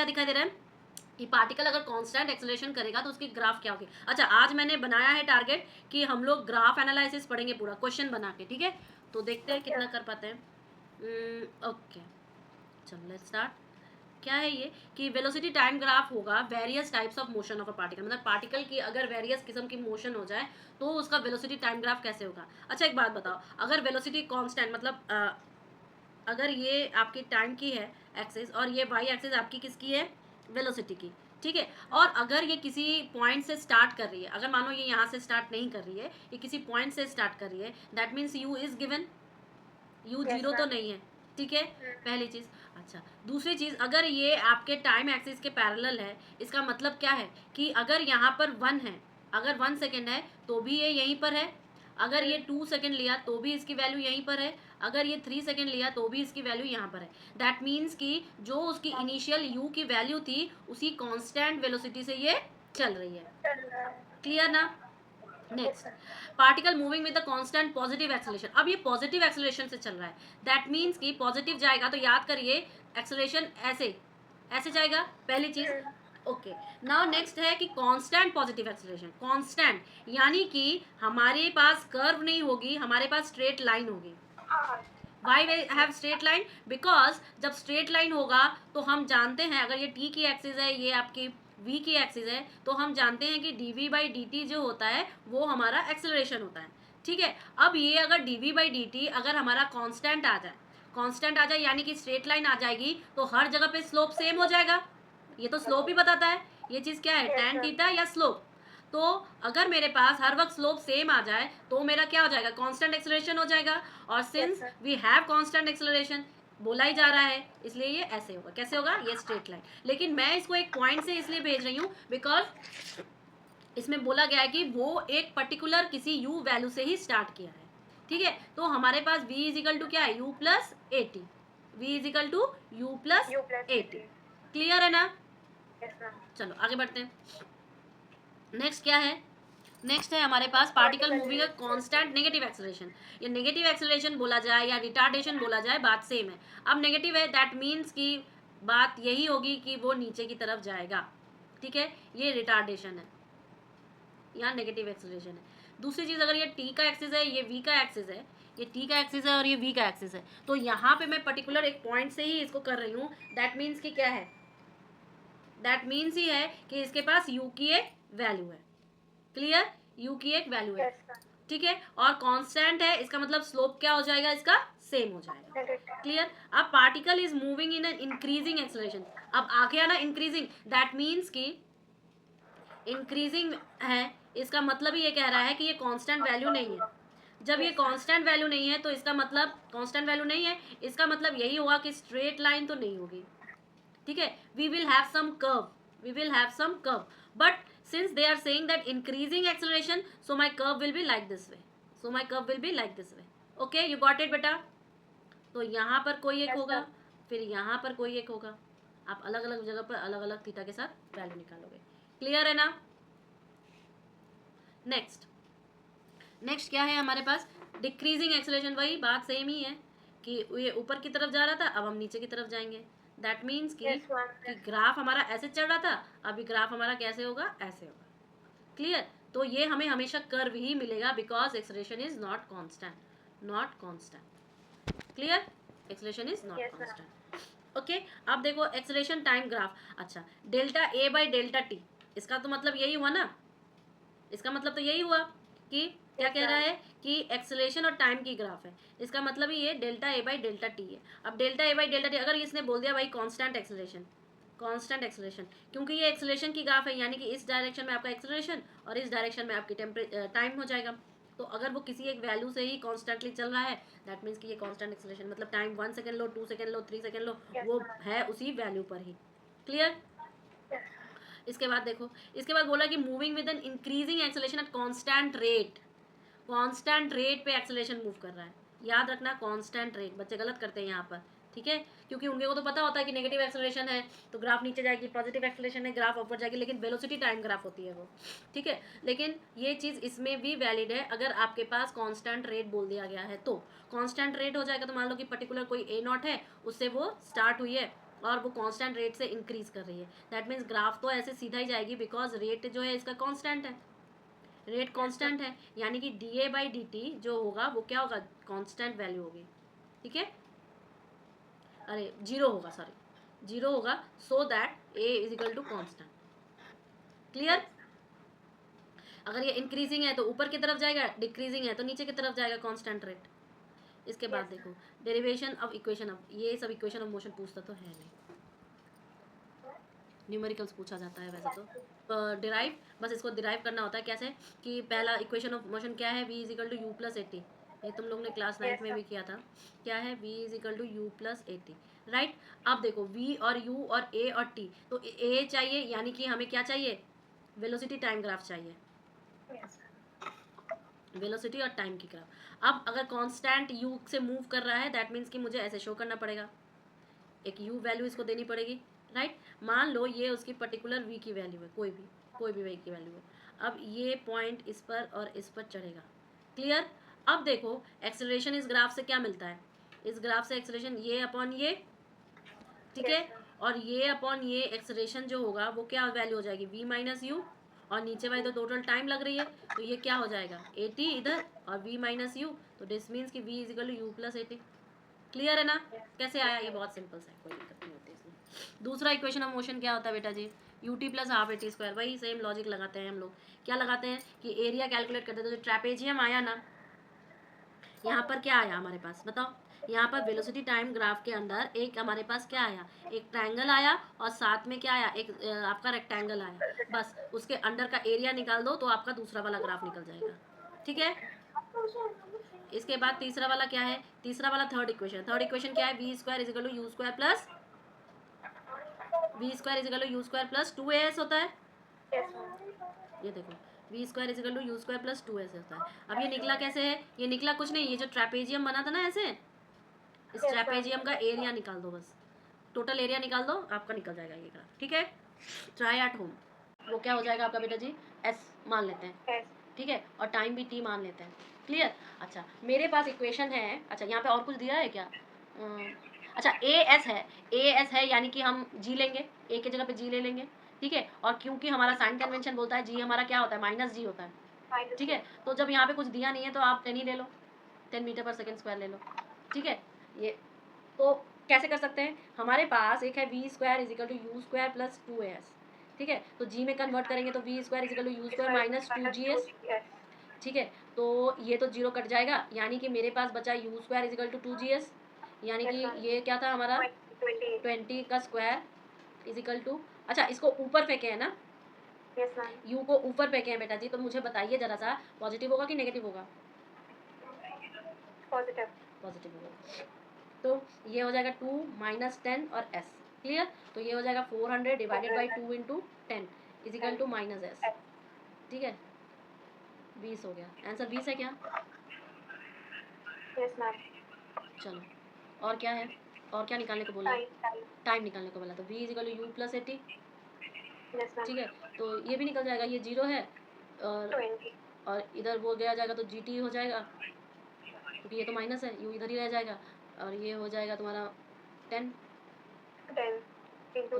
क्या दिखाई दे रहा है कि पार्टिकल अगर कांस्टेंट एक्सेलरेशन करेगा तो उसकी ग्राफ क्या होगी। अच्छा, आज मैंने बनाया है टारगेट कि हम लोग ग्राफ एनालिसिस पढ़ेंगे पूरा क्वेश्चन बना के, ठीक है। तो देखते हैं कितना कर पाते हैं। ओके, चलो लेट्स स्टार्ट। क्या है ये कि वेलोसिटी टाइम ग्राफ होगा various types of motion of a particle, मतलब पार्टिकल की अगर वेरियस किस्म की मोशन हो जाए तो उसका वेलोसिटी टाइम ग्राफ कैसे होगा। अच्छा, एक बात बताओ, अगर वेलोसिटी कांस्टेंट मतलब अगर ये आपकी टाइम की है एक्सिस और ये वाई एक्सिस आपकी किसकी है, वेलोसिटी की, ठीक है। और अगर ये किसी पॉइंट से स्टार्ट कर रही है, अगर मानो ये यहाँ से स्टार्ट नहीं कर रही है, ये किसी पॉइंट से स्टार्ट कर रही है, that means you is given, you zero तो नहीं है, ठीक है, पहली चीज। अच्छा, दूसरी चीज, अगर ये आपके टाइम एक्सिस के पैरेलल है, इसका मतलब क्या है कि अगर यहाँ पर 1 है, अगर 1 सेकेंड है तो भी ये यहीं पर है, अगर ये 2 सेकेंड लिया तो भी इसकी वैल्यू यहीं पर है, अगर ये 3 सेकेंड लिया तो भी इसकी वैल्यू यहाँ पर है। दैट मीन्स कि जो उसकी इनिशियल यू की वैल्यू थी उसी कांस्टेंट वेलोसिटी से ये चल रही है। क्लियर ना। Next, particle moving with the constant positive acceleration. अब ये पॉजिटिव एक्सेलरेशन से चल रहा है, दैट मीन्स कि पॉजिटिव जाएगा तो याद करिए एक्सेलरेशन ऐसे ऐसे जाएगा, पहली चीज। ओके, नाउ नेक्स्ट है कि कांस्टेंट पॉजिटिव एक्सेलरेशन। कांस्टेंट यानी कि हमारे पास कर्व नहीं होगी, हमारे पास स्ट्रेट लाइन होगी। Why we have straight line, because जब स्ट्रेट लाइन होगा तो हम जानते हैं, अगर ये टी की एक्सिस है, ये आपकी v की एक्सिस है, तो हम जानते हैं कि dv बाई dt जो होता है वो हमारा एक्सेलरेशन होता है, ठीक है। अब ये अगर dv बाई dt अगर हमारा कांस्टेंट आ जाए, कांस्टेंट आ जाए यानी कि स्ट्रेट लाइन आ जाएगी, तो हर जगह पे स्लोप सेम हो जाएगा। ये तो स्लोप ही बताता है, ये चीज क्या है, tan थीटा या स्लोप। तो अगर मेरे पास हर वक्त स्लोप सेम आ जाए तो मेरा क्या हो जाएगा, कांस्टेंट एक्सेलरेशन हो जाएगा। और since we have constant acceleration बोला ही जा रहा है, इसलिए ये ऐसे होगा। कैसे होगा, ये स्ट्रेट लाइन। लेकिन मैं इसको एक पॉइंट से इसलिए भेज रही हूँ बिकॉज इसमें बोला गया है कि वो एक पर्टिकुलर किसी u वैल्यू से ही स्टार्ट किया है, ठीक है। तो हमारे पास v इजिकल टू क्या है, u plus A T, v is equal to u plus A T. Clear है ना। चलो आगे बढ़ते हैं। नेक्स्ट क्या है, नेक्स्ट है हमारे पास particle moving constant negative acceleration. ये नेगेटिव एक्सेलरेशन बोला जाए या रिटार्डेशन बोला जाए, बात सेम है। अब नेगेटिव है, दैट मीन्स की बात यही होगी कि वो नीचे की तरफ जाएगा, ठीक है। ये रिटार्डेशन है, यहाँ नेगेटिव एक्सेलरेशन है। दूसरी चीज, अगर ये टी का एक्सिस है, ये वी का एक्सिस है, ये टी का एक्सिस है और ये वी का एक्सिस है, तो यहाँ पे मैं पर्टिकुलर एक पॉइंट से ही इसको कर रही हूँ। दैट मीन्स कि क्या है, दैट मीन्स ही है कि इसके पास यू की एक वैल्यू है। क्लियर, यू की एक वैल्यू है, ठीक है। और कांस्टेंट है, इसका मतलब स्लोप क्या हो जाएगा, इसका सेम हो जाएगा। क्लियर। अब particle is moving in increasing acceleration. अब आगे आना इंक्रीजिंग, दैट मीन्स कि इंक्रीजिंग है, इसका मतलब ही ये कह रहा है कि ये कांस्टेंट वैल्यू नहीं है। जब ये कांस्टेंट वैल्यू नहीं है तो इसका मतलब कांस्टेंट वैल्यू नहीं है, इसका मतलब यही होगा कि स्ट्रेट लाइन तो नहीं होगी, ठीक है। We will have some curve, we will have some curve, but since they are saying that increasing acceleration, so my curve will be like this way, so my curve will be like this way. Okay, you got it बेटा। तो यहाँ पर कोई एक होगा, फिर यहाँ पर कोई एक होगा, आप अलग अलग जगह पर अलग अलग थीटा के साथ वैल्यू निकालोगे। क्लियर है ना। नेक्स्ट, नेक्स्ट क्या है हमारे पास, डिक्रीजिंग एक्सेलरेशन। वही बात सेम ही है कि ये ऊपर की तरफ जा रहा था, अब हम नीचे की तरफ जाएंगे। दैट मीन्स कि ग्राफ हमारा ऐसे चल रहा था, अभी ग्राफ हमारा कैसे होगा, ऐसे होगा। क्लियर। तो ये हमें हमेशा कर्व ही मिलेगा because acceleration is not constant, not constant. Clear, acceleration is not constant. Okay, अब देखो एक्सेलरेशन टाइम ग्राफ। अच्छा, delta A by delta T, इसका तो मतलब यही हुआ ना, इसका मतलब तो यही हुआ कि क्या कह रहा है कि एक्सेलरेशन और टाइम की ग्राफ है, इसका मतलब ही ये delta A by delta T है। अब delta A by delta T अगर इसने बोल दिया भाई कांस्टेंट एक्सेलरेशन, कांस्टेंट एक्सेलरेशन, क्योंकि ये एक्सेलरेशन की ग्राफ है यानी कि इस डायरेक्शन में आपका एक्सेलरेशन और इस डायरेक्शन में आपकी टाइम हो जाएगा। तो अगर वो किसी एक वैल्यू से ही कॉन्स्टेंटली चल रहा है, दैट मीन्स कि ये कांस्टेंट एक्सेलरेशन, मतलब टाइम 1 सेकेंड लो, 2 सेकेंड लो, 3 सेकेंड लो, वो है उसी वैल्यू पर ही। क्लियर। इसके बाद देखो, इसके बाद बोला कि moving with an increasing acceleration at constant rate. Constant rate पे एक्सेलरेशन मूव कर रहा है, याद रखना कांस्टेंट रेट। बच्चे गलत करते हैं यहाँ पर, ठीक है, क्योंकि उनके को तो पता होता है कि नेगेटिव एक्सेलरेशन है तो ग्राफ नीचे जाएगी, पॉजिटिव एक्सेलरेशन है ग्राफ ऊपर जाएगी, लेकिन वेलोसिटी टाइम ग्राफ होती है वो, ठीक है। लेकिन ये चीज़ इसमें भी वैलिड है, अगर आपके पास कांस्टेंट रेट बोल दिया गया है तो कांस्टेंट रेट हो जाएगा। तो मान लो कि पर्टिकुलर कोई ए नॉट है, उससे वो स्टार्ट हुई है, और वो कांस्टेंट रेट से इंक्रीज कर रही है, दैट मीन्स ग्राफ तो ऐसे सीधा ही जाएगी, बिकॉज रेट जो है इसका कांस्टेंट है, रेट कांस्टेंट है, यानी कि da/dt जो होगा वो क्या होगा, कांस्टेंट वैल्यू होगी, ठीक है, अरे जीरो होगा, सॉरी जीरो होगा, so that a is equal to constant. Clear? अगर ये इंक्रीजिंग है तो ऊपर की तरफ जाएगा, डिक्रीजिंग है तो नीचे की तरफ जाएगा कांस्टेंट रेट। इसके बाद देखो डेरिवेशन ऑफ इक्वेशन ऑफ, ये सब इक्वेशन ऑफ मोशन पूछता तो है नहीं, न्यूमेरिकल्स पूछा जाता है वैसे तो डिराइव, बस इसको डिराइव करना होता है कैसे, कि पहला इक्वेशन ऑफ मोशन क्या है, v is equal to U plus AT, ये तुम लोग ने क्लास 9 में भी किया था, क्या है v is equal to U plus AT, right. अब देखो v और u और a और t, तो a चाहिए, यानी कि हमें क्या चाहिए, वेलोसिटी टाइम ग्राफ चाहिए, वेलोसिटी और टाइम की ग्राफ। अब अगर कांस्टेंट u से मूव कर रहा है, दैट मीन्स कि मुझे ऐसे शो करना पड़ेगा, एक u वैल्यू इसको देनी पड़ेगी, राइट। मान लो ये उसकी पर्टिकुलर v की वैल्यू है, कोई भी v की वैल्यू है, अब ये पॉइंट इस पर और इस पर चढ़ेगा। क्लियर? अब देखो एक्सेलरेशन इस ग्राफ से क्या मिलता है, इस ग्राफ से एक्सेलरेशन ये अपॉन ये, ठीक है, और ये अपॉन ये एक्सेलरेशन जो होगा वो क्या वैल्यू हो जाएगी, v माइनस यू, और नीचे वाली तो टोटल टाइम लग रही है, तो ये क्या हो जाएगा 80 इधर और v माइनस यू, तो दिस मीन्स कि v is equal to U plus 80। Clear है ना? कैसे आया, ये बहुत सिंपल सा है, कोई दिक्कत नहीं होती इसमें। दूसरा इक्वेशन ऑफ मोशन क्या होता है बेटा जी, ut plus half A T square, वही सेम लॉजिक लगाते हैं हम लोग। क्या लगाते हैं कि एरिया कैलकुलेट करते हैं, तो जो ट्रेपेजियम आया ना, यहाँ पर क्या आया हमारे पास बताओ, यहाँ पर वेलोसिटी टाइम ग्राफ के अंदर एक हमारे पास क्या आया, एक ट्रायंगल आया, और साथ में क्या आया, एक आपका रेक्टेंगल आया, बस उसके अंडर का एरिया निकाल दो तो आपका दूसरा वाला ग्राफ निकल जाएगा, ठीक है। इसके बाद तीसरा वाला क्या है, तीसरा वाला थर्ड इक्वेशन क्या है, V square is equal to U square plus two A S होता है, ये देखो V square is equal to U square plus two S होता है। अब ये निकला कैसे है, ये निकला कुछ नहीं, ये जो ट्रेपेजियम बना था ना ऐसे, इस ट्रेपेजियम का एरिया निकाल दो, बस टोटल एरिया निकाल दो, आपका निकल जाएगा ये ग्राफ, ठीक है। ट्राई एट होम, वो क्या हो जाएगा आपका बेटा जी, एस मान लेते हैं, ठीक है, और टाइम भी टी मान लेते हैं। क्लियर? अच्छा मेरे पास इक्वेशन है, अच्छा यहाँ पे और कुछ दिया है क्या, अच्छा ए एस है, यानी कि हम जी लेंगे, ए की जगह पे जी ले लेंगे, ठीक है, और क्योंकि हमारा साइन कन्वेंशन बोलता है जी हमारा क्या होता है, माइनस जी होता है, ठीक है, तो जब यहाँ पे कुछ दिया नहीं है तो आप 10 ही ले लो, 10 मीटर पर सेकेंड स्क्वायर ले लो, ठीक है। ये तो कैसे कर सकते हैं, हमारे पास एक है V square is equal to U square plus two A S, ठीक है, तो जी में कन्वर्ट करेंगे तो V square is equal to U square minus two G S, ठीक है, तो ये तो जीरो कट जाएगा, यानी कि मेरे पास बचा U square is equal to two G S, यानी कि ये क्या था हमारा 20 का स्क्वायर इज इक्वल टू, अच्छा इसको ऊपर फेंके है ना, यू को ऊपर फेंके हैं बेटा जी, तो मुझे बताइए जरा सा पॉजिटिव होगा कि नेगेटिव होगा, पॉजिटिव होगा, तो ये हो जाएगा 2 माइनस 10 और s। क्लियर? तो ये हो जाएगा 400 divided by 2 into 10 is equal to minus S, ठीक है, 20 हो गया, आंसर 20 है क्या, चलो और क्या है, और क्या निकालने को बोला, टाइम निकालने को बोला, तो v is equal to U plus 80, ठीक है, तो ये भी निकल जाएगा, ये जीरो है, और इधर वो गया जाएगा तो जी टी हो जाएगा, क्योंकि ये तो माइनस है, यू इधर ही रह जाएगा, और ये हो जाएगा तुम्हारा 10, तो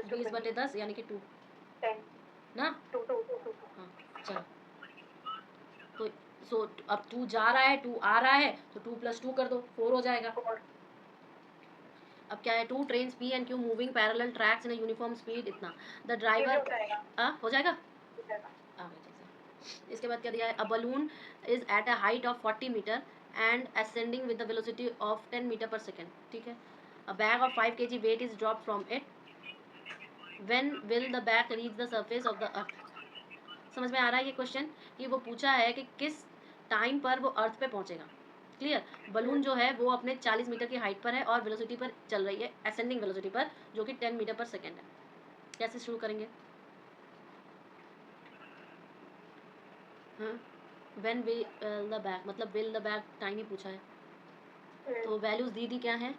20/10 यानी कि 2 ना, हाँ चलो, तो सो अब 2 जा रहा है 2 आ रहा है, तो 2 प्लस 2 कर दो 4 हो जाएगा। अब क्या है, 2 trains P and Q moving parallel tracks in a uniform speed, इतना द ड्राइवर हो जाएगा, आ गया जैसे। इसके बाद क्या दिया है, a balloon is at a height of 40 metre and ascending with the velocity of 10 metre per second, ठीक है, a bag of 5 kg weight is drop from it, when will the bag reach the surface of the earth. समझ में आ रहा है ये question, कि वो पूछा है कि किस टाइम पर वो अर्थ पे पहुंचेगा। क्लियर? बलून जो है वो अपने 40 मीटर की हाइट पर है और वेलोसिटी पर चल रही है, असेंडिंग वेलोसिटी पर, जो कि 10 मीटर पर सेकेंड है। कैसे शुरू करेंगे, हाँ, व्हेन विल द बैग, मतलब विल द बैग टाइम ही पूछा है, तो वैल्यूज दी क्या है,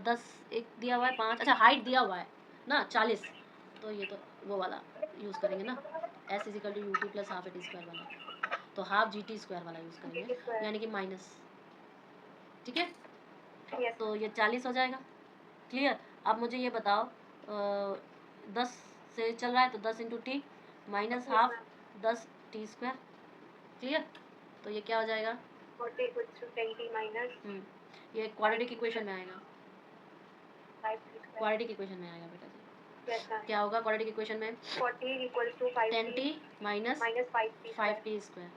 10 एक दिया हुआ है, 5, अच्छा हाइट दिया हुआ है ना 40, तो ये तो वो वाला यूज़ करेंगे ना, S is equal to U T plus half A T square वाला, तो हाफ जी टी स्क्वायर वाला यूज़ करेंगे, यानी कि माइनस, ठीक है, तो ये 40 हो जाएगा। क्लियर? अब मुझे ये बताओ 10 से चल रहा है तो 10 into T minus half 10 T square. Clear? तो ये क्या हो जाएगा? 40 equals to 10t minus ये क्वाड्रेटिक इक्वेशन में आएगा, 5t square. क्वाड्रेटिक इक्वेशन में आएगा बेटा जी। Yes, ma'am. क्या होगा क्वाड्रेटिक इक्वेशन में? 40 equals to 5t 10t minus minus 5t square. 5t square.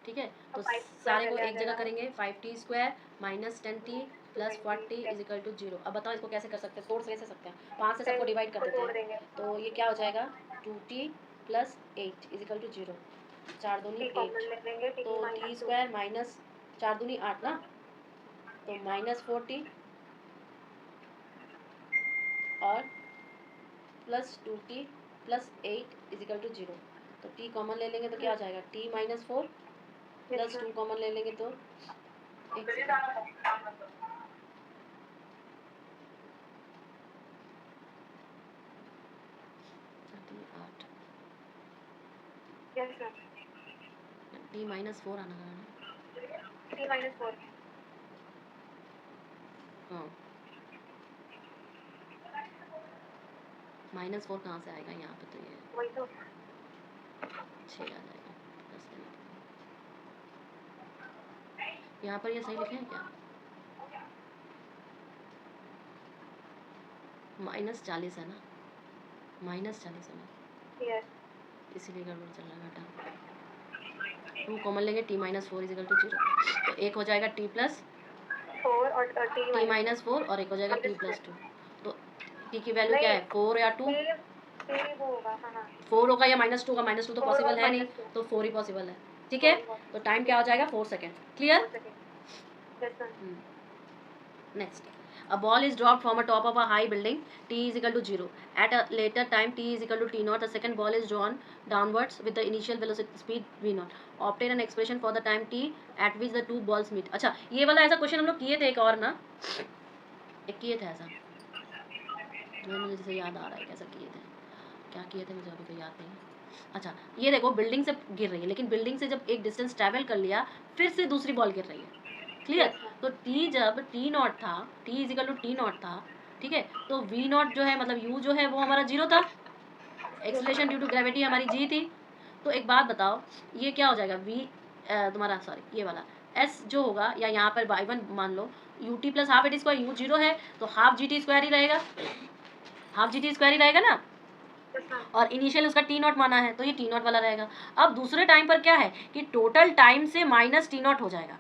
ठीक है, तो 5 square सारे को पहले आ एक जगह जाएगा. करेंगे, 5t square minus 10t plus 40 is equal to 0। अब बताओ इसको कैसे कर सकते हैं, तोड़ कैसे सकते हैं? 5 से सबको डिवाइड कर देते हैं, तो ये क्या हो जाएगा? 2t plus 8 is equal to 0। 4 दूनी 8, तो t स्क्वायर माइनस 4 दूनी 8 ना, तो माइनस 4t और plus 2t plus 8 is equal to 0। तो t कॉमन ले लेंगे तो क्या हो जाएगा? t माइनस 4 प्लस 2 कॉमन ले लेंगे तो एक Yes, ma'am. t माइनस 4 आना है। t minus 4. हाँ, माइनस 4 कहाँ से आएगा यहाँ पे? तो ये वही तो 6 आ जाएगा प्लस यहाँ पर ये सही लिखे हैं क्या? माइनस 40 है ना, माइनस 40 है ना, yes. इसीलिए गड़बड़ चल रहा है बेटा। हम कॉमन लेंगे t minus 4 is equal to 0, तो एक हो जाएगा t प्लस 4 और t माइनस 4 और एक हो जाएगा t प्लस 2। तो t की वैल्यू क्या है? 4 या 2? वो होगा, हाँ 4 होगा या माइनस 2 का? माइनस 2 तो 4 पॉसिबल और है नहीं, -2. तो 4 ही पॉसिबल है। ठीक है, तो टाइम क्या हो जाएगा? 4 second. Clear? Yes, ma'am. Next, a ball is dropped from a top of a high building. T is equal to 0. At a later time, T is equal to T naught. The second ball is drawn downwards with the initial velocity speed V naught. Obtain an expression for the time T at which the two balls meet. अच्छा, ये वाला ऐसा question हम लोग किए थे एक और ना, एक किए थे ऐसा, मुझे जैसे याद आ रहा है कैसा किए थे, क्या किए थे मुझे अभी तो याद नहीं। अच्छा, ये देखो बिल्डिंग से गिर रही है, लेकिन बिल्डिंग से जब एक डिस्टेंस ट्रैवल कर लिया फिर से दूसरी बॉल गिर रही है। क्लियर? तो टी जब टी नॉट था, T is equal to T naught था, ठीक है, तो वी नॉट जो है मतलब यू जो है वो हमारा 0 था, एक्सेलरेशन ड्यू टू ग्रेविटी हमारी जी थी। तो एक बात बताओ, ये क्या हो जाएगा? वी तुम्हारा सॉरी ये वाला एस जो होगा, या यहाँ पर बाई वन मान लो, U T plus half A T square, U 0 है तो हाफ जी टी स्क्वायर ही रहेगा, हाफ जी टी स्क्वायर ही रहेगा ना, और इनिशियल उसका टी नॉट माना है तो ये टी नॉट वाला रहेगा। अब दूसरे टाइम पर क्या है कि टोटल टाइम से माइनस टी नॉट हो जाएगा,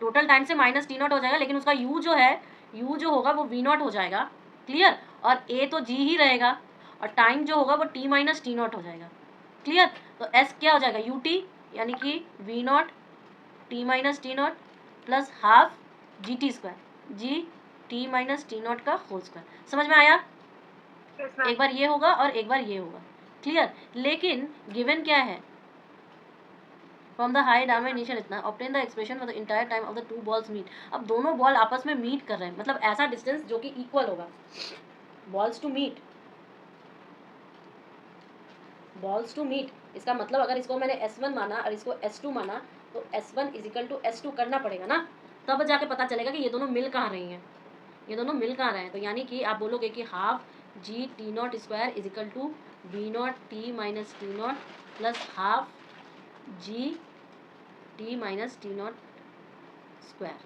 टोटल टाइम से माइनस टी नॉट हो जाएगा, लेकिन उसका यू जो है, यू जो होगा वो वी नॉट हो जाएगा। क्लियर? और ए तो जी ही रहेगा, और टाइम जो होगा वो टी माइनस टी नॉट हो जाएगा। क्लियर? तो एस क्या हो जाएगा? यू टी यानी कि V not T minus T not plus half G T square, G T minus T naught का होल स्क्वायर। समझ में आया? एक बार ये होगा और एक बार ये होगा। क्लियर? लेकिन गिवन क्या है? From the high down initial इतना obtain the expression for the entire time of the two balls meet. अब दोनों बॉल आपस में मीट कर रहे हैं, मतलब ऐसा डिस्टेंस जो कि इक्वल होगा, balls to meet, balls to meet. इसका मतलब अगर इसको मैंने S1 माना और इसको S2 माना, तो S1 is equal to S2 करना पड़ेगा ना, तब जाके पता चलेगा कि ये दोनों मिल कहाँ रही हैं, ये दोनों मिल कहाँ रहे हैं। तो यानी कि आप बोलोगे कि half G T not square is equal to V not T minus T not plus half G T minus T not square.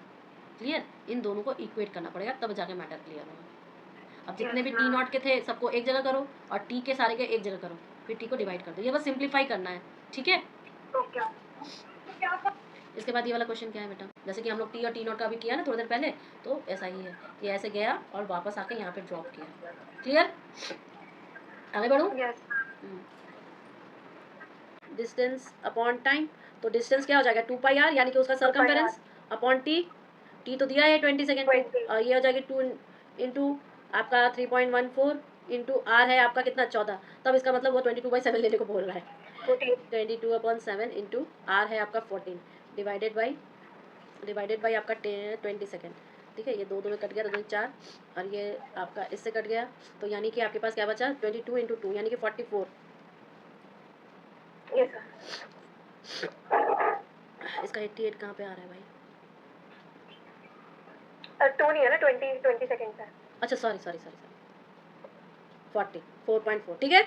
Clear? इन दोनों को इक्वेट करना पड़ेगा, तब जाके मैटर क्लियर होगा। अब जितने भी टी नॉट के थे सबको एक जगह करो और टी के सारे के एक जगह करो, फिर टी को डिवाइड कर दो। ये बस सिंप्लीफाई करना है। ठीक है? इसके बाद ये वाला क्वेश्चन क्या है बेटा? जैसे कि हम लोग टी और टी नॉट का भी किया ना थोड़ी देर पहले, तो ऐसा ही है, ये ऐसे गया और वापस आके यहाँ पे ड्रॉप किया। क्लियर? आगे बढ़ूँ? डिस्टेंस अपॉन टाइम, तो डिस्टेंस क्या हो जाएगा? 2 पाई आर, यानी कि उसका सर्कमफेरेंस अपॉन टी। टी तो दिया है 20 सेकेंड को, और ये हो जाएगी 2 इंटू आपका 3.14 इंटू आर है आपका कितना? 14। तब इसका मतलब वो 22/7 लेने को बोल रहा है। 22/7 इंटू आर है आपका 14 डिवाइडेड बाई आपका 20 सेकेंड। ठीक है, ये दो में कट गया, 2 4, और ये आपका इससे कट गया, तो यानी कि आपके पास क्या बचा? 22 इंटू 2 यानी कि 44। इसका 88 कहाँ पे आ रहा है भाई? 2 नहीं है ना, 20 सेकंड है। अच्छा सॉरी, 40 4.4 ठीक है,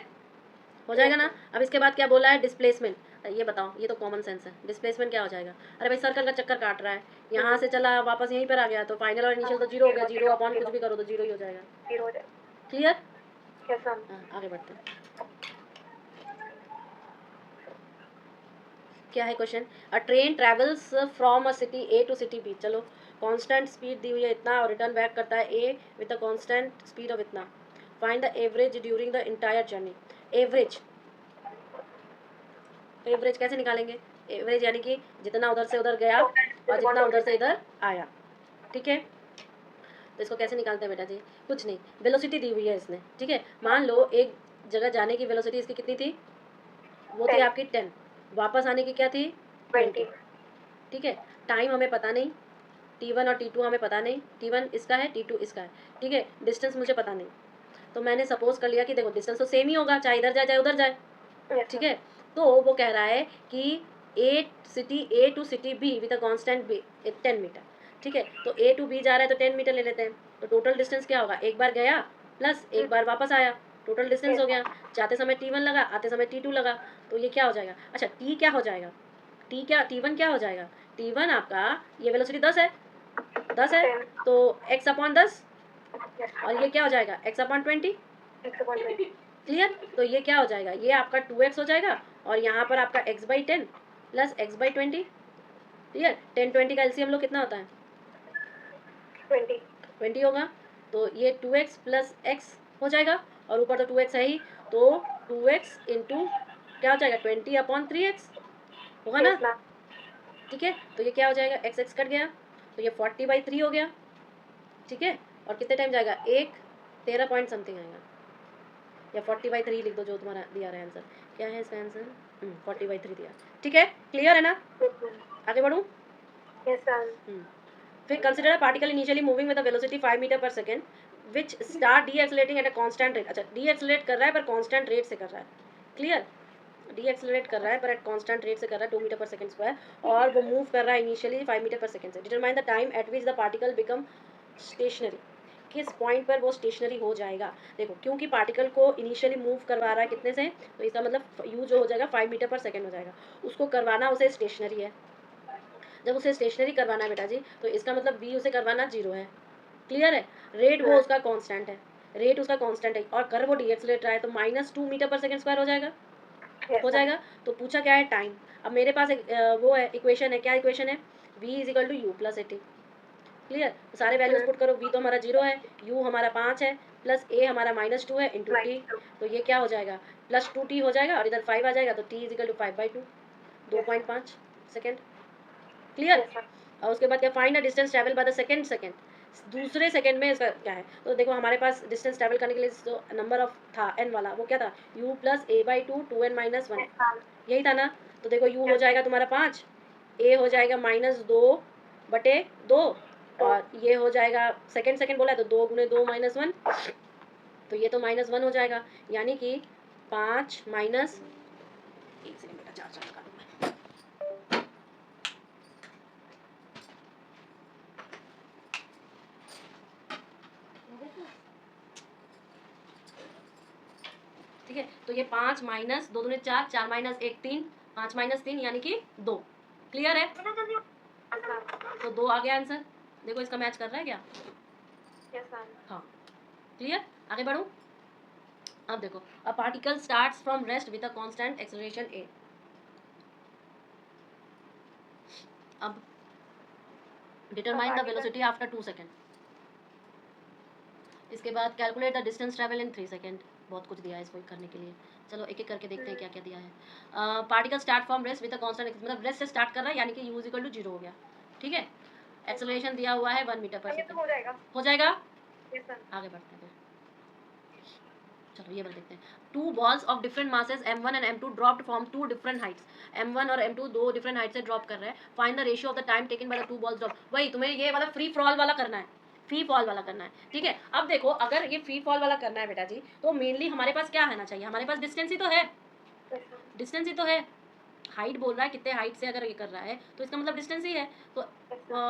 हो जाएगा ना। अब इसके बाद क्या बोला है, डिस्प्लेसमेंट। ये बताओ, ये तो कॉमन सेंस है, डिस्प्लेसमेंट क्या हो जाएगा। अरे भाई सर्कल का चक्कर काट रहा है, यहाँ से चला वापस यहीं पर आ गया, तो फाइनल और इनिशियल तो जीरो हो गया, जीरो अपॉन कुछ भी करो तो जीरो ही हो जाएगा। 0 हो जाएगा। क्लियर? Yes ma'am. हाँ आगे बढ़ते हैं। क्या है question, a train travels from a city A to city B. चलो कांस्टेंट स्पीड दी हुई है इतना और रिटर्न बैक करता है A with a constant speed of इतना। Find the average during the entire journey. Average, average कैसे निकालेंगे, एवरेज यानी कि जितना उधर से उधर गया और जितना उधर से इधर आया, ठीक है। तो इसको कैसे निकालते हैं बेटा जी, कुछ नहीं, वेलोसिटी दी हुई है इसने, ठीक है। मान लो एक जगह जाने की वेलोसिटी इसकी कितनी थी, वो थी 10, आपकी 10, वापस आने की क्या थी 20, 20, ठीक है। टाइम हमें पता नहीं, T1 और T2 हमें पता नहीं, T1 इसका है T2 इसका है, ठीक है। डिस्टेंस मुझे पता नहीं, तो मैंने सपोज कर लिया कि देखो डिस्टेंस तो सेम ही होगा, चाहे इधर जाए चाहे उधर जाए, यस ठीक मैम। है। तो वो कह रहा है कि city A to city B with a constant B 10 metre, ठीक है। तो ए टू बी जा रहा है तो 10 मीटर ले लेते हैं, तो टोटल डिस्टेंस क्या होगा, एक बार गया प्लस एक बार वापस आया, टोटल डिस्टेंस हो गया। जाते समय T1 लगा, आते समय T2 लगा, तो ये क्या हो जाएगा, अच्छा T क्या हो जाएगा, T1 क्या हो जाएगा, T1 आपका ये वेलोसिटी 10 है, 10 है, 10, तो x अपॉन 10, यस और ये क्या हो जाएगा x अपॉन 20, 6.20, क्लियर। तो ये क्या हो जाएगा, ये आपका 2x हो जाएगा, और यहाँ पर आपका x/10 प्लस x/20, क्लियर। 10 20 का एलसीएम लो कितना होता है, 20, 20 होगा, तो ये 2x प्लस x हो जाएगा, और ऊपर तो 2x है ही, तो 2x इंटू क्या हो जाएगा 20/3x होगा ना, यस मैम। ठीक है। तो ये क्या हो जाएगा, x कट गया, तो ये 40/3 हो गया, ठीक है। और कितने टाइम जाएगा, एक 13 पॉइंट समथिंग आएगा, या 40/3 लिख दो जो तुम्हारा दिया रहा है आंसर, क्या है इसका आंसर, 40/3 दिया, ठीक है। क्लियर है ना, यस मैम। आगे बढ़ूँ। Yes ma'am. फिर consider a particle initially moving with a velocity 5 metre per second which start decelerating at a constant rate. अच्छा डी एक्सलेट कर रहा है पर कांस्टेंट रेट से कर रहा है, क्लियर। डी एक्सलेट कर रहा है पर एट कांस्टेंट रेट से कर रहा है 2 मीटर पर सेकंड स्क्वायर, और वो मूव कर रहा है इनिशियली 5 मीटर पर सेकंड से। Determine the time at which the particle become stationary, किस पॉइंट पर वो स्टेशनरी हो जाएगा। देखो क्योंकि पार्टिकल को इनिशियली मूव करवा रहा है कितने से, तो इसका मतलब यू जो हो जाएगा 5 मीटर पर सेकंड हो जाएगा, उसको करवाना उसे स्टेशनरी है। जब उसे स्टेशनरी करवाना है बेटा जी, तो इसका मतलब वी उसे करवाना 0 है, क्लियर है। रेट वो उसका कांस्टेंट है, रेट उसका कांस्टेंट है, और कर वो डी एक्सलेट रहा है, तो -2 मीटर पर सेकंड स्क्वायर हो जाएगा, यस हो मैम। जाएगा। तो पूछा क्या है, टाइम। अब मेरे पास एक वो है इक्वेशन है, क्या इक्वेशन है, v is equal to U plus 80, clear. तो सारे वैल्यूज पुट करो, v तो हमारा 0 है, u हमारा 5 है, प्लस a हमारा -2 है इंटू टी, तो ये क्या हो जाएगा +2t हो जाएगा, और इधर 5 आ जाएगा, तो t is equal to 5/2, 2.5 second, clear. Yes ma'am. और उसके बाद क्या, find the distance travel by the second second, दूसरे सेकंड में इसका क्या है। तो देखो हमारे पास डिस्टेंस ट्रैवल करने के लिए जो नंबर ऑफ था n वाला, वो क्या था, u plus a/2 2n-1, yes ma'am. यही था ना। तो देखो u हो जाएगा तुम्हारा 5, a हो जाएगा -2/2, और ये हो जाएगा सेकंड सेकंड बोला है तो 2 × 2 -1, तो ये तो -1 हो जाएगा, यानी कि 5 माइनस, एक सेकंड बेटा चार्ज लगा दूं मैं, ठीक है। तो ये 5 माइनस 2 दूनी 4, 4 माइनस 1 3, 5 माइनस 3 यानी कि 2, क्लियर है। Yes ma'am. तो 2 आ गया आंसर, देखो इसका मैच कर रहा है क्या, यस मैम। हाँ क्लियर। आगे बढ़ूँ। अब देखो, a particle starts from rest with a constant acceleration a। अब determine the velocity after 2 second, इसके बाद calculate the distance travel in 3 second. बहुत कुछ दिया है इसको करने के लिए, चलो एक एक करके देखते हैं क्या क्या दिया है। Particle start from rest with a constant, मतलब रेस्ट से स्टार्ट कर रहा है यानी कि u इक्वल टू 0 हो गया, ठीक है। एक्सेलरेशन दिया हुआ है 1 मीटर पर ये तो सेकंड, हो जाएगा। हो जाएगा। Yes ma'am. आगे बढ़ते हैं फिर, चलो ये वाला देखते हैं। Two balls of different masses m1 and m2 dropped from two different heights, m1 और m2 दो डिफरेंट हाइट से ड्रॉप कर रहे हैं। Find the ratio of the time taken by the two balls drop. वही तुम्हें ये वाला फ्री फॉल वाला करना है, फ्री फॉल वाला करना है, ठीक है। अब देखो अगर ये फ्री फॉल वाला करना है बेटा जी, तो मेनली हमारे पास क्या आना चाहिए, हमारे पास डिस्टेंस ही तो है, यस मैम। डिस्टेंस ही तो है। हाइट बोल रहा है कितने हाइट से अगर ये कर रहा है, तो इसका मतलब डिस्टेंस ही है। तो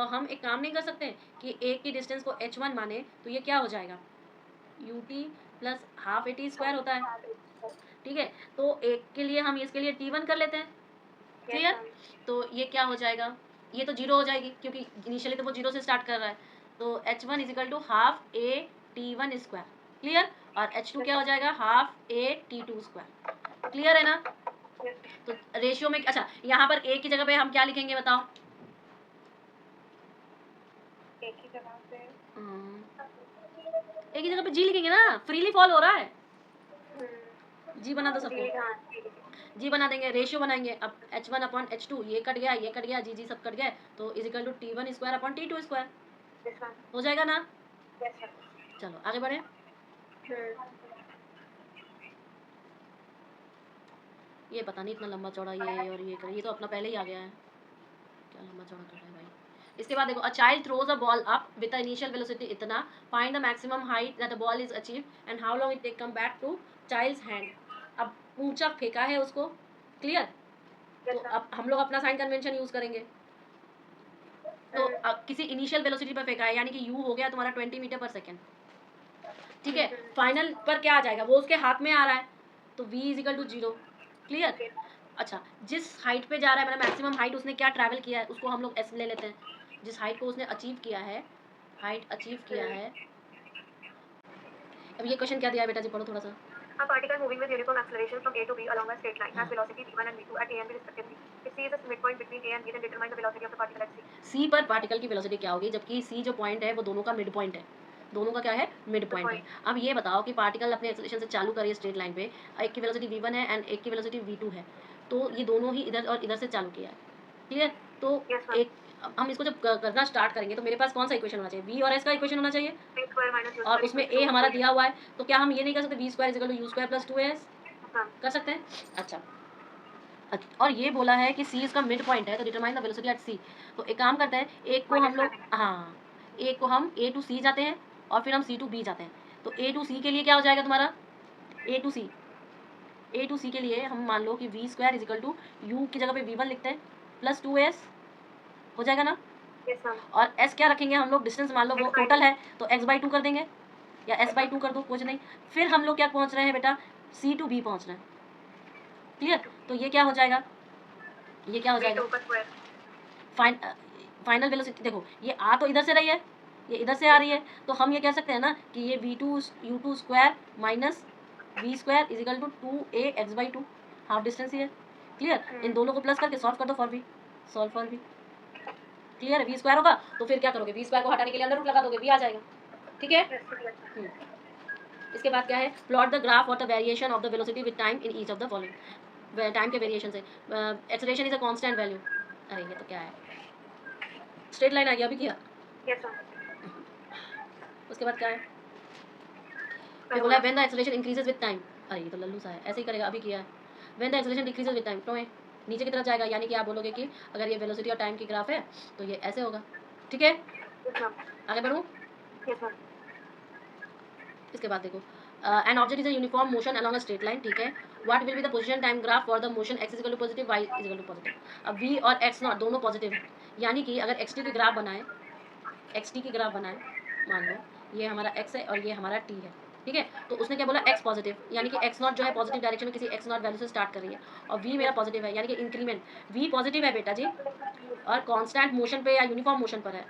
हम एक काम नहीं कर सकते कि एक की डिस्टेंस को h1 माने, तो ये क्या हो जाएगा, you T plus half A T square होता है, ठीक है। तो एक के लिए हम इसके लिए T1 कर लेते हैं, क्लियर। तो ये क्या हो जाएगा, ये तो जीरो हो जाएगी क्योंकि इनिशियली तो वो जीरो से स्टार्ट कर रहा है। तो H1 is equal to half A T1 square, clear. और H2 क्या हो जाएगा, हाफ ए T2 स्क्वायर, क्लियर है ना। तो रेशियो में अच्छा, यहाँ पर ए की जगह पे हम क्या लिखेंगे बताओ। एक ही जगह पे ए की जगह पे जी लिखेंगे ना, फ्रीली फॉल हो रहा है। जी बना दो जी, सबको, हाँ जी। जी बना देंगे, रेशियो बनाएंगे। अब H1 अपॉन H2, ये कट गया, ये कट गया, जी सब कट गया, तो is equal to T1 square upon T2 square, Yes, ma'am. हो जाएगा ना। Yes, sir. चलो आगे बढ़े। ये पता नहीं इतना लंबा चौड़ा ये और ये कर, ये तो अपना पहले ही आ गया है, क्या लंबा चौड़ा कर रहा है भाई। इसके बाद देखो, a child throws a ball up with the initial velocity इतना, find the maximum height that the ball is achieve and how long it take come back to child's hand. अब ऊंचा फेंका है उसको, क्लियर। तो अब हम लोग अपना साइन कन्वेंशन यूज करेंगे। तो किसी इनिशियल वेलोसिटी पर फेंका है, यानी कि यू हो गया तुम्हारा 20 मीटर पर सेकेंड, ठीक है। फाइनल पर क्या आ जाएगा, वो उसके हाथ में आ रहा है, तो v is equal to 0, clear. अच्छा, जिस हाइट पे जा रहा है, मतलब मैक्सिमम हाइट उसने क्या ट्रैवल किया है, उसको हम लोग एस ले लेते हैं। जिस हाइट को उसने अचीव किया है, हाइट अचीव किया है। अब ये क्वेश्चन क्या दिया है बेटा जी, पढ़ो थोड़ा सा। A particle moving with uniform acceleration from A to B along a straight line has velocity v1 and v2 at A and B respectively. If C is the midpoint between A and B, then determine the velocity of the particle at C. सी पर particle की velocity क्या होगी, जबकि सी जो point है वो दोनों का मिड पॉइंट है, दोनों का क्या है, मिड पॉइंट है। अब ये बताओ कि पार्टिकल अपने एक्सेलरेशन से चालू करिए स्ट्रेट लाइन पे, एक की वेलोसिटी v1 है एंड एक की वेलोसिटी v2 है, तो ये दोनों ही इधर और इधर से चालू किया है, ठीक है। तो Yes, ma'am. एक हम इसको जब करना स्टार्ट करेंगे तो मेरे पास कौन सा इक्वेशन होना चाहिए, v और s का इक्वेशन होना चाहिए, A square minus U और square उसमें equals a to हमारा 2A. दिया हुआ है, तो क्या हम ये नहीं कर सकते v square is equal to u square plus 2as, हाँ, कर सकते हैं। अच्छा, और ये बोला है कि सी इसका मिड पॉइंट है, तो डिटरमाइन द वेलोसिटी एट सी। तो एक काम करते हैं, एक को हम लोग, हाँ, एक को हम ए टू सी जाते हैं और फिर हम सी टू बी जाते हैं। तो ए टू सी के लिए क्या हो जाएगा तुम्हारा, ए टू सी के लिए हम मान लो कि V square is equal to U की जगह पे वी वन लिखते हैं प्लस 2s, हो जाएगा ना। yes, ma'am. और s क्या रखेंगे हम लोग, डिस्टेंस मान लो वो टोटल है, तो x/2 कर देंगे या s/2 कर दो, कुछ नहीं। फिर हम लोग क्या पहुंच रहे हैं बेटा, सी टू बी पहुंच रहे हैं, क्लियर। तो ये क्या हो जाएगा, ये क्या हो जाएगा, V2 का square. फाइनल वेलोसिटी देखो, ये आ तो इधर से रही है, ये इधर से आ रही है, तो हम ये कह सकते हैं ना कि ये v2 u2 square minus v square is equal to 2a x/2, half distance ही है, क्लियर। इन दोनों को प्लस करके सॉल्व कर दो for v, solve for v, clear है। v स्क्वायर होगा तो फिर क्या करोगे, v स्क्वायर को हटाने के लिए अंडर रूट लगा दोगे, v आ जाएगा, ठीक है। इसके बाद क्या है, प्लॉट द ग्राफ और the variation of the velocity with time in each of the following. Time के वेरिएशन से, acceleration is a constant value, अरे ये तो क्या है, स्ट्रेट लाइन आ गया, अभी किया। Yes, ma'am. उसके बाद क्या है, फिर बोला है when the acceleration increases with time, अरे ये तो लल्लू सा है, ऐसे ही करेगा, अभी किया है। When the acceleration decreases with time, तो नीचे की तरफ जाएगा, यानी कि आप बोलोगे कि अगर ये वेलोसिटी और टाइम की ग्राफ है तो ये ऐसे होगा, ठीक है। Yes, ma'am. आगे बढ़ूँ। Yes, ma'am. इसके बाद देखो, an object is a uniform motion along a straight line, ठीक है। What will be the position time graph for the motion x is equal to positive, y is equal to positive. अब v और x naught दोनों positive है, यानी कि अगर xt की ग्राफ बनाए, xt की ग्राफ बनाए, मान लो ये हमारा x है और ये हमारा t है, ठीक है। तो उसने क्या बोला, x पॉजिटिव, यानी कि x नॉट जो है पॉजिटिव डायरेक्शन में किसी x नॉट वैल्यू से स्टार्ट कर रही है, और v मेरा पॉजिटिव है, यानी कि इंक्रीमेंट v पॉजिटिव है बेटा जी, और कांस्टेंट मोशन पे या यूनिफॉर्म मोशन पर है।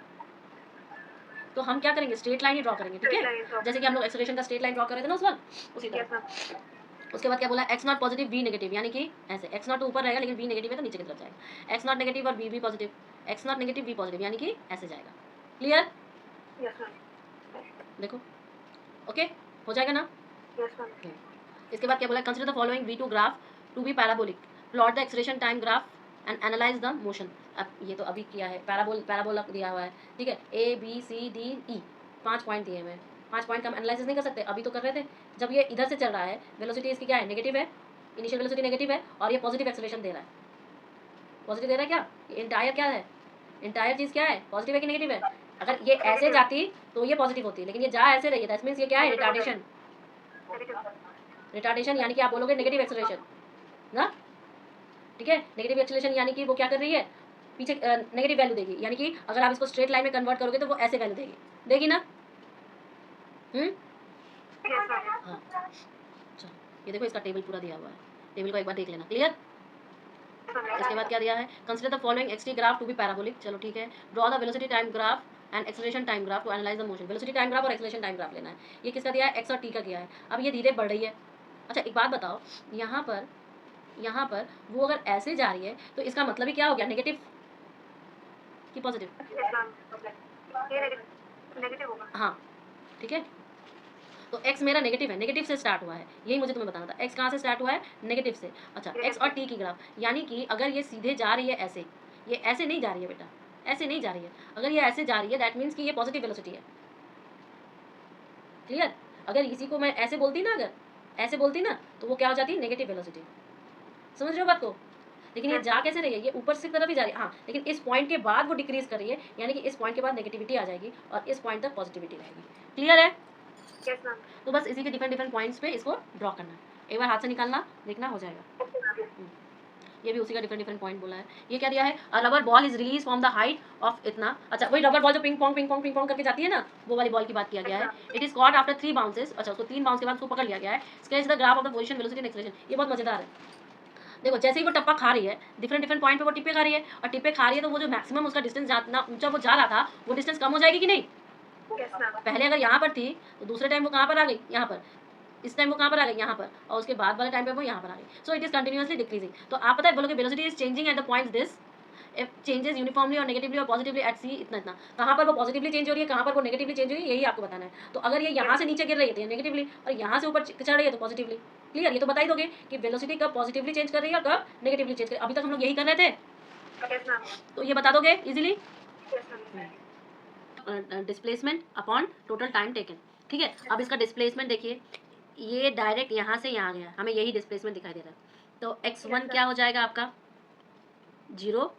तो हम क्या करेंगे, स्ट्रेट लाइन ही ड्रॉ करेंगे, ठीक है, जैसे कि हम लोग एक्सेलरेशन का स्ट्रेट लाइन ड्रॉ कर रहे थे ना उस वक्त, उसी Yes, तरह। ma'am. उसके बाद क्या बोला, x not positive v negative, यानी कि ऐसे x नॉट तो ऊपर रहेगा लेकिन v नेगेटिव है तो नीचे की तरफ जाएगा, x नॉट नेगेटिव और v भी positive, x not negative v positive, यानी कि ऐसे जाएगा, क्लियर। Yes, ma'am. देखो, ओके, हो जाएगा ना। Yes, ma'am. इसके बाद क्या बोला, consider the following v2 graph to be parabolic, plot the acceleration time graph and analyse the motion. अब ये तो अभी किया है, पैराबोला दिया हुआ है, ठीक है, A B C D E, 5 point दिए हुए हैं, 5 पॉइंट का हम एनालिसिस नहीं कर सकते, अभी तो कर रहे थे। जब ये इधर से चल रहा है, वेलोसिटी इसकी क्या है, नेगेटिव है, इनिशियल वेलोसिटी नेगेटिव है, और ये पॉजिटिव एक्सेलरेशन दे रहा है, पॉजिटिव दे रहा है, क्या इंटायर क्या है, इंटायर चीज़ क्या है, पॉजिटिव है कि नेगेटिव है। अगर ये ऐसे जाती तो ये पॉजिटिव होती, लेकिन ये जा ऐसे रही है, दैट मीन्स ये क्या है, रिटार्डेशन, रिटार्डेशन, यानी कि आप बोलोगे नेगेटिव एक्सेलरेशन ना, ठीक है। नेगेटिव एक्सेलरेशन यानी कि वो क्या कर रही है, पीछे नेगेटिव वैल्यू देगी, यानी कि अगर आप इसको स्ट्रेट लाइन में कन्वर्ट करोगे तो वो ऐसे वैल्यू देगी, देगी ना। Yes, ma'am. हाँ चलो, ये देखो इसका टेबल पूरा दिया हुआ है, टेबल को एक बार देख लेना। क्लियर? इसके बाद क्या दिया है, consider the following X T graph to be parabolic. चलो ठीक है, draw the velocity time graph and acceleration time graph to analyse the motion. Velocity time graph और एक्सेलरेशन टाइम ग्राफ लेना है। ये किसका दिया है, एक्स और टी का दिया है। अब ये धीरे बढ़ रही है। अच्छा एक बात बताओ, यहाँ पर वो अगर ऐसे जा रही है तो इसका मतलब ही क्या हो गया, नेगेटिव कि पॉजिटिव? Yes, ma'am. ये नेगेटिव होगा। हाँ ठीक है, तो x मेरा नेगेटिव है, नेगेटिव से स्टार्ट हुआ है, यही मुझे तुम्हें बताना था। x कहाँ से स्टार्ट हुआ है, नेगेटिव से। अच्छा x और t की ग्राफ, यानी कि अगर ये सीधे जा रही है ऐसे, ये ऐसे नहीं जा रही है बेटा, ऐसे नहीं जा रही है। अगर ये ऐसे जा रही है दैट मीन्स कि ये पॉजिटिव वेलोसिटी है। क्लियर? अगर इसी को मैं ऐसे बोलती ना, अगर ऐसे बोलती ना, तो वो क्या हो जाती, नेगेटिव वेलोसिटी। समझ रहे हो बात को? लेकिन ये जा कैसे रही है, ये ऊपर से तरफ ही जा रही है। हाँ लेकिन इस पॉइंट के बाद वो डिक्रीज कर रही है, यानी कि इस पॉइंट के बाद नेगेटिविटी आ जाएगी और इस पॉइंट तक पॉजिटिविटी रहेगी। क्लियर है? Yes, ma'am. तो बस इसी के डिफरेंट पॉइंट्स पे इसको ड्रॉ करना है। एक बार हाथ से निकालना, देखना हो जाएगा। Okay, ma'am. ये भी उसी का डिफरेंट पॉइंट बोला है। ये क्या दिया है, अ rubber ball is release from the height of इतना। अच्छा वही रबर बॉल जो पिंग पोंग करके जाती है ना, वो वाली बॉल की बात किया गया है। It is caught after 3 bounces. अच्छा उसको 3 बाउंस के बाद उसको पकड़ लिया गया है। Sketch the graph of the position velocity and acceleration. ये बहुत मजेदार है। देखो जैसे ही वो टप्पा खा रही है, डिफरेंट पॉइंट पे वो टिप्पे खा रही है, और टिप्पे खा रही है तो वो जो मैक्सिमम उसका डिस्टेंस जितना ऊंचा वो जा रहा था, वो डिस्टेंस कम हो जाएगी कि नहीं? Yes, ma'am. पहले अगर यहाँ पर थी तो दूसरे टाइम वो कहाँ पर आ गई, यहाँ पर। इस टाइम वो कहाँ पर आ गई, यहाँ पर, और उसके बाद वाले टाइम पे वो यहाँ पर आ गई। So it is continuously decreasing. तो आप पता है बोलोगे velocity is changing at the points this, if changes uniformly और नेगेटिवली और पॉजिटिवली एट सी, इतना इतना। कहाँ पर वो पॉजिटिवली चेंज हो रही है, कहाँ पर वो नेगेटिवली चेंज हो रही है, यही आपको बताना है। तो अगर ये यहाँ से नीचे गिर रही है तो ये नेगेटिवली, और यहाँ से ऊपर चढ़ रही है तो पॉजिटिवली। क्लियर? ये तो बता ही दोगे कि वेलोसिटी कब पॉजिटिवली चेंज कर रही है और कब नेगेटिवली चेंज कर रही है। अभी तक हम लोग यही कर रहे थे, Yes, ma'am. तो ये बता दोगे easily. Yes, ma'am. Displacement upon total time taken. ठीक है, अब इसका डिस्प्लेसमेंट देखिए, ये डायरेक्ट यहाँ से यहाँ गया, हमें यही डिस्प्लेसमेंट दिखाई दे रहा है। तो x1 क्या हो जाएगा आपका 0,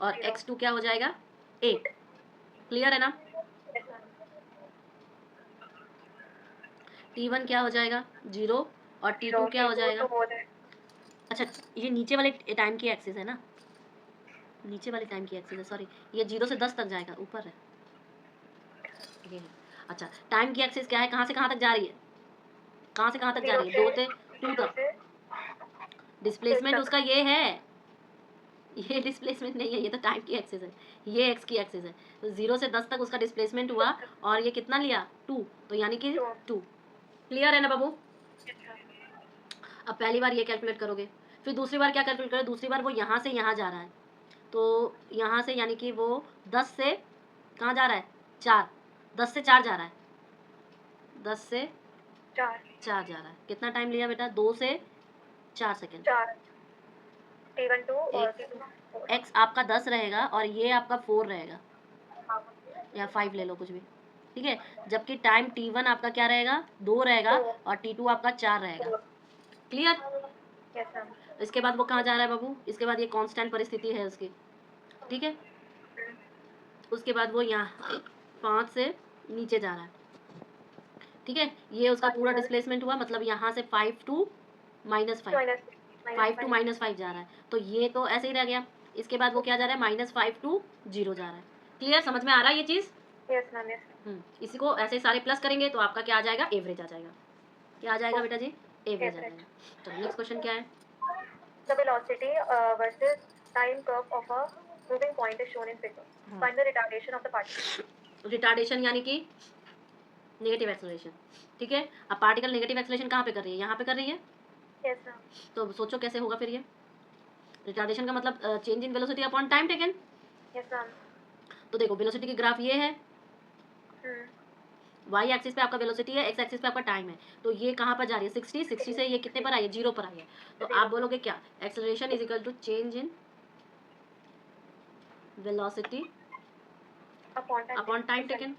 और x2 क्या हो जाएगा 8। क्लियर है ना? Yes, ma'am. t1 क्या हो जाएगा 0, और t2 क्या हो जाएगा। तो more than- अच्छा ये नीचे वाले टाइम की एक्सिस है ना, नीचे वाले टाइम की एक्सिस है, सॉरी, ये 0 से 10 तक जाएगा, ऊपर है ये। अच्छा टाइम की एक्सिस क्या है, कहाँ से कहाँ तक जा रही है, कहाँ से कहाँ तक जा रही है, 2 से 2 तक। डिस्प्लेसमेंट उसका ये है, ये डिस्प्लेसमेंट नहीं है, ये तो टाइम की एक्सिस है, ये एक्स की एक्सिस है। तो 0 से 10 तक उसका डिस्प्लेसमेंट हुआ, और ये कितना लिया 2, तो यानी कि 2। क्लियर है ना बाबू? अब पहली बार ये कैलकुलेट करोगे, फिर दूसरी बार क्या कैलकुलेट करोगे, दूसरी बार वो यहाँ से यहाँ जा रहा है, तो यहाँ से यानी कि वो 10 से कहाँ जा रहा है 4, 10 से 4 जा रहा है, 10 से 4 जा रहा है। कितना टाइम लिया बेटा, 2 से 4 सेकेंड। 4 T1 2 और T2 4 एक्स आपका 10 रहेगा और ये आपका 4 रहेगा, या 5 ले लो कुछ भी, ठीक है। जबकि टाइम t1 आपका क्या रहेगा 2 रहेगा, और t2 आपका 4 रहेगा। क्लियर? Yes, ma'am. इसके बाद वो कहाँ जा रहा है बाबू, इसके बाद ये कांस्टेंट परिस्थिति है उसकी, ठीक है। उसके बाद वो यहाँ 5 से नीचे जा रहा है, ठीक है। ये उसका पूरा डिस्प्लेसमेंट हुआ, मतलब यहाँ से 5 टू -5, 5 टू -5 जा रहा है, तो ये तो ऐसे ही रह गया। इसके बाद वो क्या जा रहा है -5 टू 0 जा रहा है। क्लियर? समझ में आ रहा है ये चीज़? Yes, ma'am. Yes. इसी को ऐसे सारे प्लस करेंगे तो आपका क्या आ जाएगा, एवरेज आ जाएगा। क्या आ जाएगा बेटा जी, एवरेज आ जाएगा। चलो नेक्स्ट क्वेश्चन क्या है, The velocity versus time curve of a moving point is shown in figure. Find the retardation of the particle. Retardation यानी कि नेगेटिव एक्सेलरेशन, ठीक है। अब पार्टिकल नेगेटिव एक्सेलरेशन कहाँ पे कर रही है, यहाँ पे कर रही है, Yes, ma'am. तो सोचो कैसे होगा फिर ये। रिटार्डेशन का मतलब change in velocity upon time taken. Yes, ma'am. तो देखो वेलोसिटी की ग्राफ ये है, Hmm. वाई एक्सिस पे आपका वेलोसिटी है, एक्स एक्सिस पे आपका टाइम है, तो ये कहाँ पर जा रही है 60, 60 से ये कितने पर आई है 0 पर आई है। तो आप बोलोगे क्या, acceleration is equal to change in velocity upon time taken,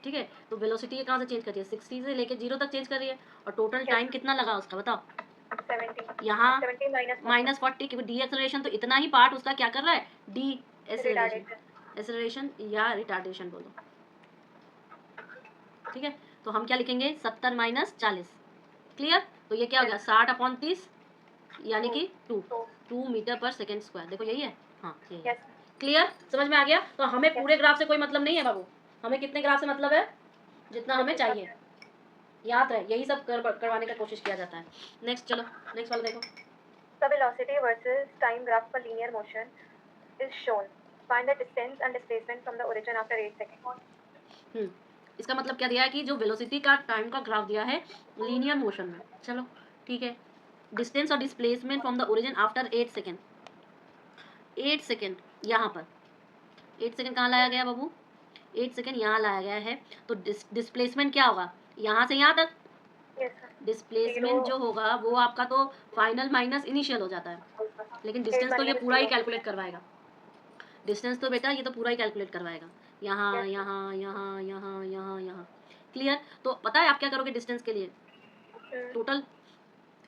ठीक है। तो वेलोसिटी ये कहाँ से चेंज कर रही है 60 से लेके 0 तक चेंज कर रही है, और टोटल टाइम कितना लगा उसका बताओ, 70. यहाँ 70 minus -40, क्योंकि डी एक्सेलरेशन तो इतना ही पार्ट उसका क्या कर रहा है, डी एक्सेलरेशन, retardation. एक्सेलरेशन या रिटार्डेशन बोलो, ठीक है। तो हम क्या लिखेंगे 70 - 40। क्लियर? तो ये क्या हो गया 60 अपॉन 30, यानी कि 2 मीटर पर सेकेंड स्क्वायर। देखो यही है, हाँ यही है। Yes. क्लियर? समझ में आ गया? तो हमें पूरे ग्राफ से कोई मतलब नहीं है बाबू, हमें कितने ग्राफ से मतलब है, जितना हमें चाहिए, याद रहे, यही सब करवाने का कोशिश किया जाता है। नेक्स्ट चलो, नेक्स्ट वाला देखो। The velocity versus time graph for linear motion is shown. Find the distance and displacement from the origin after 8 seconds. इसका मतलब क्या दिया है कि जो वेलोसिटी का टाइम का ग्राफ दिया है लीनियर मोशन में। चलो ठीक है, डिस्टेंस और displacement from the origin after 8 second. 8 second यहाँ पर 8 सेकेंड कहाँ लाया गया बाबू? 8 सेकेंड यहाँ लाया गया है। तो डिस्प्लेसमेंट क्या होगा? यहाँ से यहाँ तक डिस्प्लेसमेंट जो होगा वो आपका तो फाइनल माइनस इनिशियल हो जाता है, लेकिन डिस्टेंस तो ये पूरा ही कैलकुलेट करवाएगा। डिस्टेंस तो बेटा ये तो पूरा ही कैलकुलेट करवाएगा, यहाँ यहाँ यहाँ यहाँ यहाँ यहाँ। क्लियर? तो पता है आप क्या करोगे डिस्टेंस के लिए? टोटल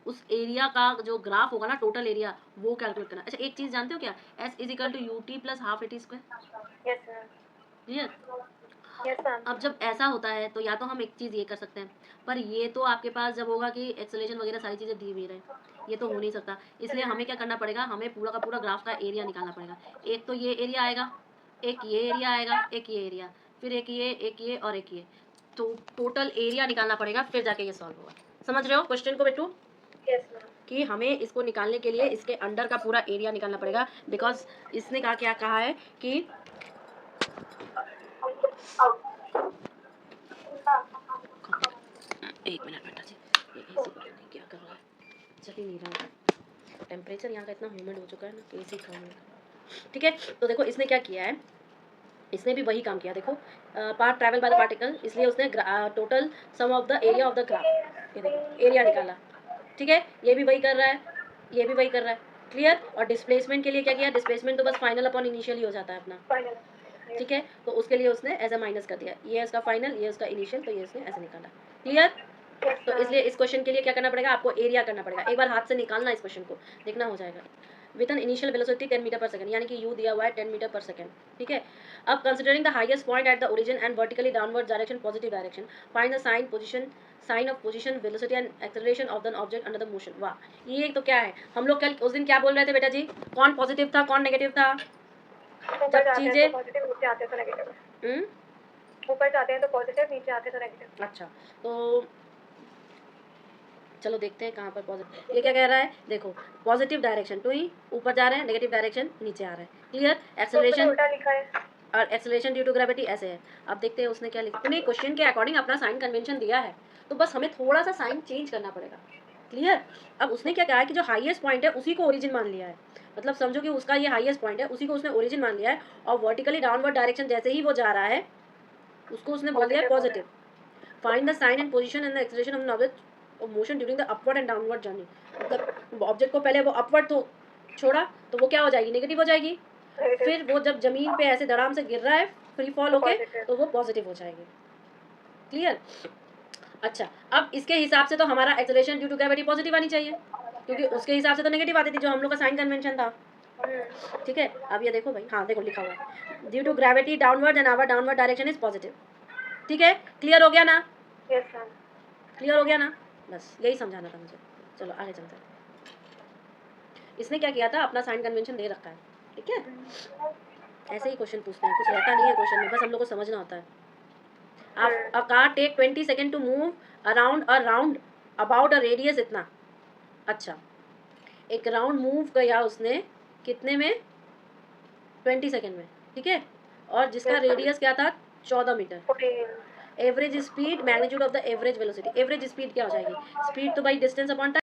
उस एरिया का जो ग्राफ होगा ना, टोटल एरिया वो कैलकुलेट करना। अच्छा एक चीज जानते हो क्या? S is equal to UT plus half AT square. Clear? अब जब ऐसा होता है तो या तो हम एक चीज़ ये कर सकते हैं, पर ये तो आपके पास जब होगा कि एक्सेलरेशन वगैरह सारी चीज़ें दी हुई रहे, ये तो हो नहीं सकता। इसलिए हमें क्या करना पड़ेगा? हमें पूरा का पूरा ग्राफ का एरिया निकालना पड़ेगा। एक तो ये एरिया आएगा, एक ये एरिया आएगा, एक ये एरिया, फिर एक ये और एक ये। तो टोटल एरिया निकालना पड़ेगा, फिर जाके ये सॉल्व होगा। समझ रहे हो क्वेश्चन को बेटू? कि हमें इसको निकालने के लिए इसके अंडर का पूरा एरिया निकालना पड़ेगा, बिकॉज इसने क्या कहा है कि एक मिनट बेटा जी, ये एसी पता नहीं क्या कर रहा है, चल ही नहीं रहा है। टेम्परेचर यहाँ का इतना ह्यूमिड हो चुका है ना, एसी काम। ठीक है, तो देखो इसने क्या किया है, इसने भी वही काम किया। देखो part travel by the particle, इसलिए उसने total sum of the area of the graph, ये देखो एरिया निकाला। ठीक है, ये भी वही कर रहा है, ये भी वही कर रहा है। क्लियर? और डिस्प्लेसमेंट के लिए क्या किया? डिस्प्लेसमेंट तो बस फाइनल अपॉन इनिशियल ही हो जाता है अपना। ठीक है, तो उसके लिए उसने एज अ माइनस कर दिया, ये इसका फाइनल, ये उसका इनिशियल, तो ये उसने ऐसे निकाला। क्लियर? तो इसलिए इस क्वेश्चन के लिए क्या करना पड़ेगा? आपको एरिया करना पड़ेगा। एक बार हाथ से निकालना इस क्वेश्चन को, देखना हो जाएगा। With an initial velocity 10 metre per second, यानी कि यू दिया हुआ है 10 मीटर पर सेकंड। ठीक है, अब considering the highest point at the origin and vertically downward direction positive direction, find the sign of position velocity and acceleration of the object under the motion. वाह, ये तो क्या है, हम लोग कल उस दिन क्या बोल रहे थे बेटा जी? कौन पॉजिटिव था कौन नेगेटिव था? जब चीजें ऊपर जाते हैं तो पॉजिटिव, नीचे आते तो नेगेटिव। अच्छा, तो चलो देखते हैं कहाँ पर पॉजिटिव। ये क्या कह रहा है? देखो पॉजिटिव डायरेक्शन टू ही ऊपर जा रहे हैं, नेगेटिव डायरेक्शन नीचे आ रहा है। क्लियर? एक्सेलरेशन उल्टा लिखा है और एक्सेलरेशन ड्यू टू ग्रेविटी ऐसे है। अब देखते हैं उसने क्या लिखा। तूने क्वेश्चन के अकॉर्डिंग अपना साइन कन्वेंशन दिया है, तो बस हमें थोड़ा सा साइन चेंज करना पड़ेगा। क्लियर? अब उसने क्या कहा है कि जो हाईएस्ट पॉइंट है उसी को ओरिजिन मान लिया है, मतलब समझो कि उसका ये हाईएस्ट पॉइंट है, उसी को उसने ओरिजिन मान लिया है, और वर्टिकली डाउनवर्ड डायरेक्शन जैसे ही वो जा रहा है उसको उसने बोल दिया positive. Find the sign and position and the acceleration of an object of motion during the upward and downward journey. मतलब ऑब्जेक्ट को पहले वो अपवर्ड तो छोड़ा तो वो क्या हो जाएगी? नेगेटिव हो जाएगी। फिर वो जब जमीन पे ऐसे धड़ाम से गिर रहा है फ्री फॉल होके, तो वो पॉजिटिव हो जाएगी। क्लियर? अच्छा, अब इसके हिसाब से तो हमारा acceleration due to gravity positive आनी चाहिए, क्योंकि उसके हिसाब से तो नेगेटिव आती थी जो हम लोग का साइन कन्वेंशन था। ठीक है, अब ये देखो भाई, हाँ देखो लिखा हुआ है due to gravity downward and our downward direction is positive. ठीक है, क्लियर हो गया ना? Yes ma'am. क्लियर हो गया ना? बस यही समझाना था मुझे। चलो आगे चलते हैं। इसने क्या किया था? अपना साइन कन्वेंशन दे रखा है। ठीक है, ऐसे ही क्वेश्चन पूछते हैं, कुछ रहता नहीं है क्वेश्चन में, बस हम लोग को समझना होता है। A car take 20 second to move around about a radius इतना। अच्छा, एक राउंड मूव किया उसने कितने में? 20 सेकेंड में। ठीक है, और जिसका रेडियस क्या था? 14 metre. Average speed, magnitude of the average velocity. Average speed क्या हो जाएगी? स्पीड तो भाई डिस्टेंस अपॉन टाइम।